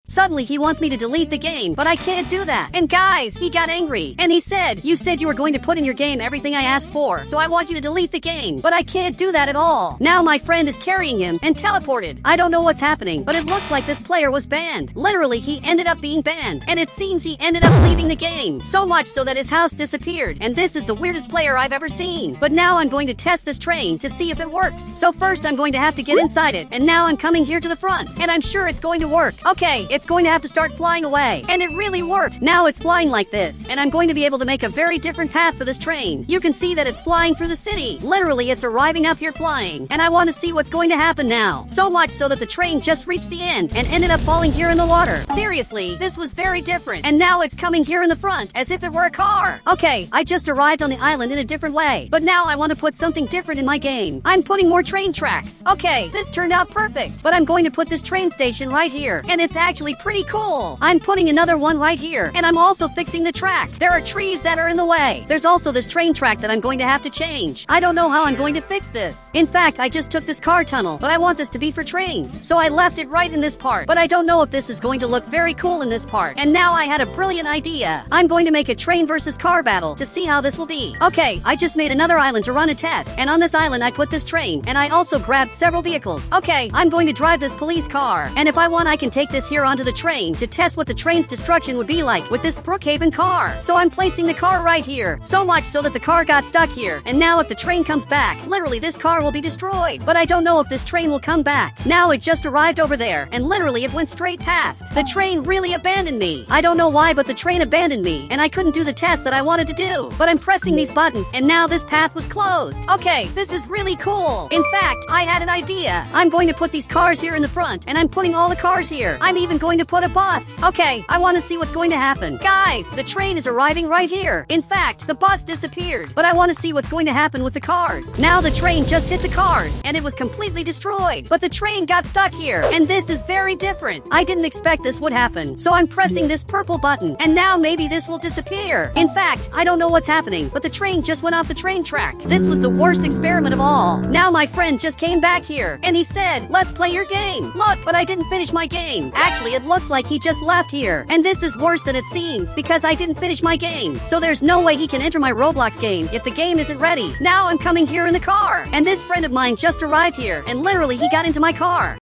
Suddenly he wants me to delete the game, but I can't do that. And guys, he got angry, and he said, you said you were going to put in your game everything I asked for, so I want you to delete the game, but I can't do that at all. Now my friend is carrying him and teleported. I don't know what's happening, but it looks like this player was banned. Literally, he ended up being banned, and it seems he ended up leaving the game. So much so that his house disappeared, and this is the weirdest player I've ever seen. But now I'm going to test this train to see if it works. So first I'm going to have to get inside it, and now I'm coming here to the front, and I'm sure it's going to work. Okay, it's going to have to start flying away. And it really worked. Now it's flying like this, and I'm going to be able to make a very different path for this train. You can see that it's flying through the city. Literally, it's arriving up here flying, and I want to see what's going to happen now. So much so that the train just reached the end and ended up falling here in the water. Seriously, this was very different, and now it's coming here in the front as if it were a car. Okay, I just arrived on the island in a different way, but now I want to put something different in my game. I'm putting more train tracks. Okay, this turned out perfect, but I'm going to put this train station right here, and it's actually pretty cool. I'm putting another one right here, and I'm also fixing the track. There are trees that are in the way. There's also this train track that I'm going to have to change. I don't know how I'm going to fix this. In fact, I just took this car tunnel, but I want this to be for trains, so I left it right in this part. But I don't know if this is going to look very cool in this part. And now I had a brilliant idea. I'm going to make a train versus car battle to see how this will be. Okay, I just made another island to run a test, and on this island I put this train, and I also grabbed several vehicles. Okay, I'm going to drive this police car, and if I want I can take this here onto the train to test what the train's destruction would be like with this Brookhaven car. So I'm placing the car right here, so much so that the car got stuck here, and now if the train comes back, literally this car will be destroyed. But I don't know if this train will come back. Now it just arrived over there, and literally it went straight past. The train really abandoned me. I don't know why, but the train abandoned me, and I couldn't do the test that I wanted to do. But I'm pressing these buttons, and now this path was closed. Okay, this is really cool. In fact, I had an idea. I'm going to put these cars here in the front, and I'm putting all the cars here. I'm even I'm going to put a bus. Okay, I want to see what's going to happen. Guys, the train is arriving right here. In fact, the bus disappeared, but I want to see what's going to happen with the cars. Now the train just hit the cars, and it was completely destroyed. But the train got stuck here, and this is very different. I didn't expect this would happen, so I'm pressing this purple button, and now maybe this will disappear. In fact, I don't know what's happening, but the train just went off the train track. This was the worst experiment of all. Now my friend just came back here, and he said, let's play your game. Look, but I didn't finish my game. Actually, it looks like he just left here, and this is worse than it seems, because I didn't finish my game. So there's no way he can enter my Roblox game if the game isn't ready. Now I'm coming here in the car, and this friend of mine just arrived here, and literally he got into my car.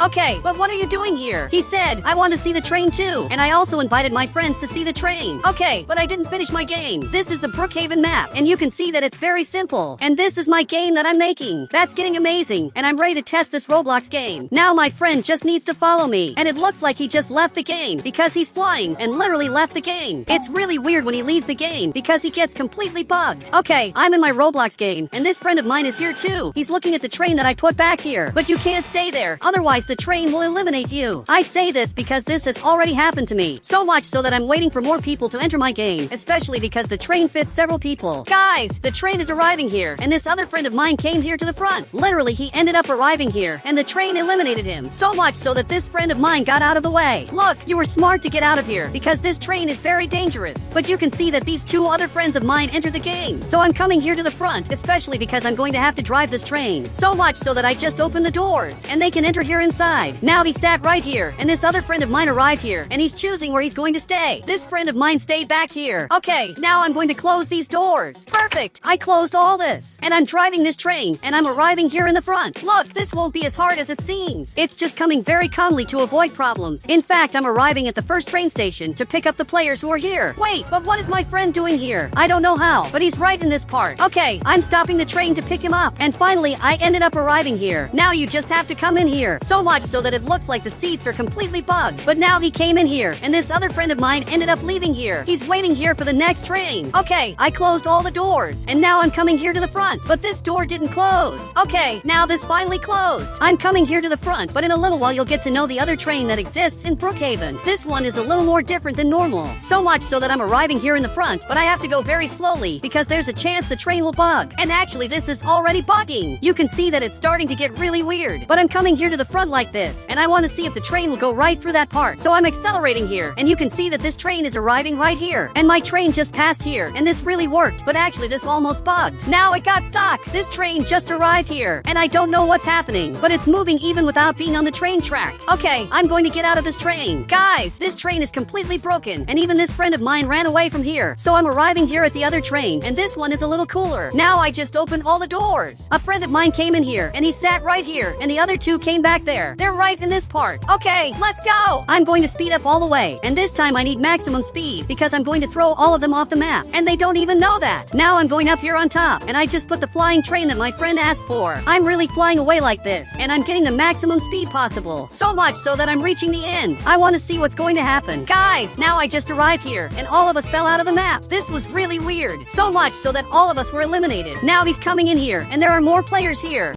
Okay, but what are you doing here? He said, I want to see the train too, and I also invited my friends to see the train. Okay, but I didn't finish my game. This is the Brookhaven map, and you can see that it's very simple. And this is my game that I'm making. That's getting amazing, and I'm ready to test this Roblox game. Now my friend just needs to follow me, and it looks like he just left the game because he's flying and literally left the game. It's really weird when he leaves the game because he gets completely bugged. Okay, I'm in my Roblox game, and this friend of mine is here too. He's looking at the train that I put back here, but you can't stay there, otherwise the train will eliminate you. I say this because this has already happened to me. So much so that I'm waiting for more people to enter my game, especially because the train fits several people. Guys, the train is arriving here, and this other friend of mine came here to the front. Literally, he ended up arriving here, and the train eliminated him. So much so that this friend of mine got out of the way. Look, you were smart to get out of here, because this train is very dangerous. But you can see that these two other friends of mine entered the game. So I'm coming here to the front, especially because I'm going to have to drive this train. So much so that I just opened the doors, and they can enter here inside. Now he sat right here, and this other friend of mine arrived here, and he's choosing where he's going to stay. This friend of mine stayed back here. Okay, now I'm going to close these doors. Perfect! I closed all this, and I'm driving this train, and I'm arriving here in the front. Look, this won't be as hard as it seems. It's just coming very calmly to avoid problems. In fact, I'm arriving at the first train station to pick up the players who are here. Wait, but what is my friend doing here? I don't know how, but he's right in this part. Okay, I'm stopping the train to pick him up, and finally, I ended up arriving here. Now you just have to come in here. So much so that it looks like the seats are completely bugged. But now he came in here, and this other friend of mine ended up leaving here. He's waiting here for the next train. Okay, I closed all the doors, and now I'm coming here to the front. But this door didn't close. Okay, now this finally closed. I'm coming here to the front, but in a little while you'll get to know the other train that exists in Brookhaven. This one is a little more different than normal. So much so that I'm arriving here in the front, but I have to go very slowly because there's a chance the train will bug. And actually, this is already bugging. You can see that it's starting to get really weird. But I'm coming here to the front like this, and I want to see if the train will go right through that part. So I'm accelerating here, and you can see that this train is arriving right here. And my train just passed here, and this really worked, but actually this almost bugged. Now it got stuck. This train just arrived here, and I don't know what's happening, but it's moving even without being on the train track. Okay, I'm going to get out of this train. Guys, this train is completely broken, and even this friend of mine ran away from here. So I'm arriving here at the other train, and this one is a little cooler. Now I just opened all the doors. A friend of mine came in here, and he sat right here, and the other two came back there. They're right in this part. Okay, let's go! I'm going to speed up all the way, and this time I need maximum speed because I'm going to throw all of them off the map, and they don't even know that. Now I'm going up here on top, and I just put the flying train that my friend asked for. I'm really flying away like this, and I'm getting the maximum speed possible. So much so that I'm reaching the end. I want to see what's going to happen. Guys, now I just arrived here, and all of us fell out of the map. This was really weird. So much so that all of us were eliminated. Now he's coming in here, and there are more players here.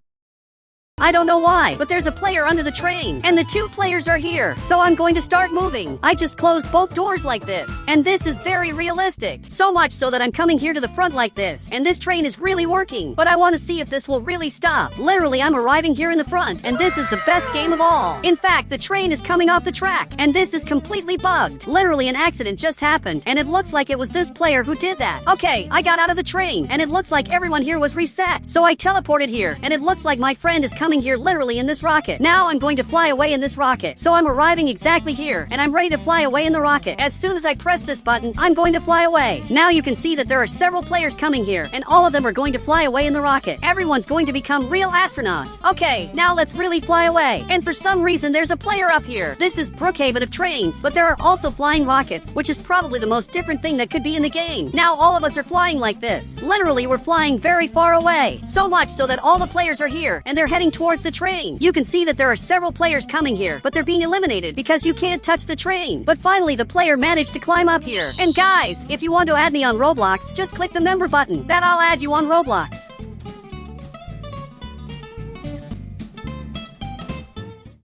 I don't know why, but there's a player under the train, and the two players are here, so I'm going to start moving. I just closed both doors like this, and this is very realistic. So much so that I'm coming here to the front like this, and this train is really working, but I want to see if this will really stop. Literally, I'm arriving here in the front, and this is the best game of all. In fact, the train is coming off the track, and this is completely bugged. Literally, an accident just happened, and it looks like it was this player who did that. Okay, I got out of the train, and it looks like everyone here was reset, so I teleported here, and it looks like my friend is coming here literally in this rocket. Now I'm going to fly away in this rocket. So I'm arriving exactly here, and I'm ready to fly away in the rocket. As soon as I press this button, I'm going to fly away. Now you can see that there are several players coming here, and all of them are going to fly away in the rocket. Everyone's going to become real astronauts. Okay, now let's really fly away. And for some reason, there's a player up here. This is Brookhaven of trains, but there are also flying rockets, which is probably the most different thing that could be in the game. Now all of us are flying like this. Literally, we're flying very far away. So much so that all the players are here, and they're heading towards the train. You can see that there are several players coming here, but they're being eliminated because you can't touch the train. But finally, the player managed to climb up here. And guys, if you want to add me on Roblox, just click the member button. That I'll add you on Roblox.